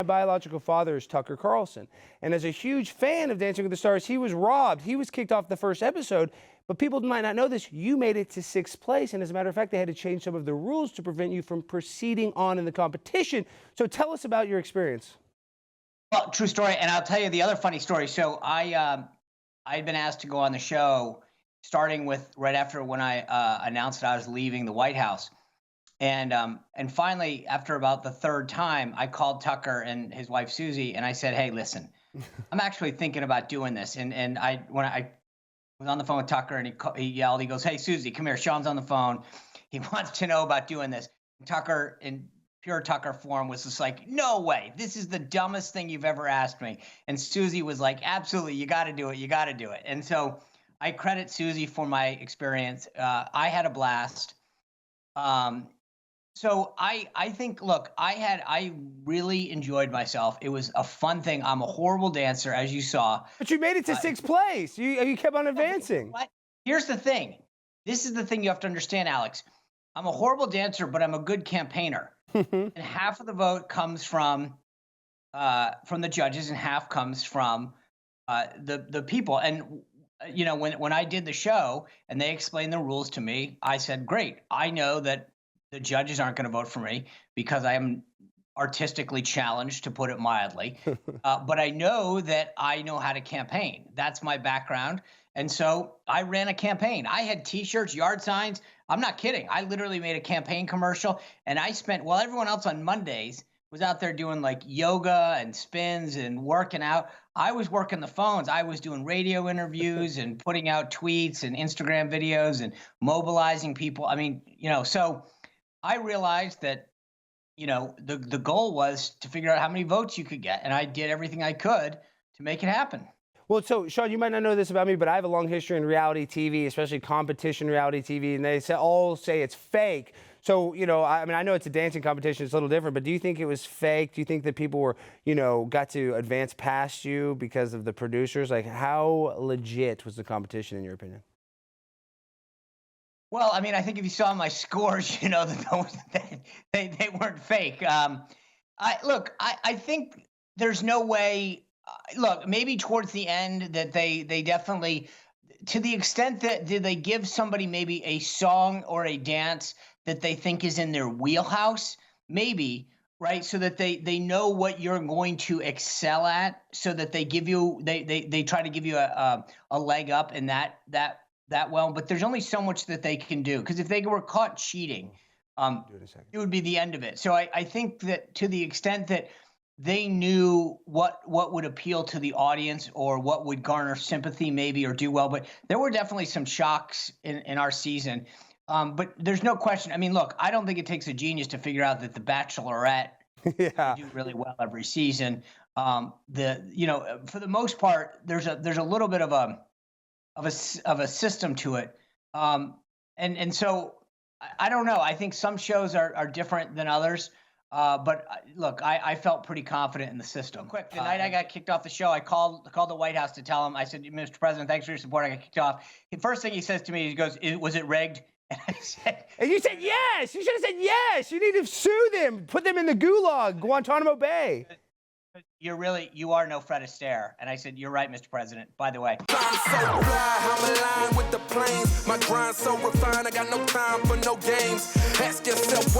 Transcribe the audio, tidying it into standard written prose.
biological father is Tucker Carlson. And as a huge fan of Dancing with the Stars, he was robbed. He was kicked off the first episode. But people might not know this. You made it to 6th place. And as a matter of fact, they had to change some of the rules to prevent you from proceeding on in the competition. So tell us about your experience. Well, true story. And I'll tell you the other funny story. So I'd been asked to go on the show, starting with right after when I announced that I was leaving the White House. And finally, after about the 3rd time, I called Tucker and his wife, Susie, and I said, hey, listen, I'm actually thinking about doing this. And when I was on the phone with Tucker and he yelled, he goes, hey, Susie, come here. Sean's on the phone. He wants to know about doing this. And Tucker, in pure Tucker form, was just like, no way. This is the dumbest thing you've ever asked me. And Susie was like, absolutely, you got to do it. You got to do it. And so I credit Susie for my experience. I had a blast. So I think, look, I really enjoyed myself. It was a fun thing. I'm a horrible dancer, as you saw. But you made it to 6th place. You kept on advancing. But here's the thing. This is the thing you have to understand, Alex. I'm a horrible dancer, but I'm a good campaigner. And half of the vote comes from the judges, and half comes from the people. And you know, when I did the show and they explained the rules to me, I said, great. I know that the judges aren't going to vote for me because I am artistically challenged, to put it mildly. But I know that I know how to campaign. That's my background. And so I ran a campaign. I had T-shirts, yard signs. I'm not kidding. I literally made a campaign commercial, and I spent, while everyone else on Mondays was out there doing like yoga and spins and working out, I was working the phones. I was doing radio interviews and putting out tweets and Instagram videos and mobilizing people. I mean, you know, so I realized that, you know, the goal was to figure out how many votes you could get. And I did everything I could to make it happen. Well, so, Sean, you might not know this about me, but I have a long history in reality TV, especially competition reality TV, and they all say it's fake. So, you know, I mean, I know it's a dancing competition. It's a little different, but do you think it was fake? Do you think that people were, you know, got to advance past you because of the producers? Like, how legit was the competition, in your opinion? Well, I mean, I think if you saw my scores, you know, that they weren't fake. I think there's no way. Look, maybe towards the end that they definitely, to the extent that did they give somebody maybe a song or a dance that they think is in their wheelhouse, maybe, right? So that they know what you're going to excel at, so that they give you they try to give you a leg up in that well. But there's only so much that they can do, because if they were caught cheating, it would be the end of it. So I think that to the extent that they knew what would appeal to the audience or what would garner sympathy maybe or do well. But there were definitely some shocks in our season. But there's no question. I mean, look, I don't think it takes a genius to figure out that The Bachelorette do really well every season. You know, for the most part, there's a little bit of a system to it. And so I don't know. I think some shows are different than others. But look, I felt pretty confident in the system. Quick, the night I got kicked off the show, I called the White House to tell him. I said, Mr. President, thanks for your support. I got kicked off. The first thing he says to me, he goes, was it rigged? And I said, and you said yes. You should have said yes. You need to sue them, put them in the gulag, Guantanamo Bay. You are no Fred Astaire. And I said, you're right, Mr. President. By the way. I'm so fly, I'm aligned with the planes. My grind so refined, I got no time for no games. Ask yourself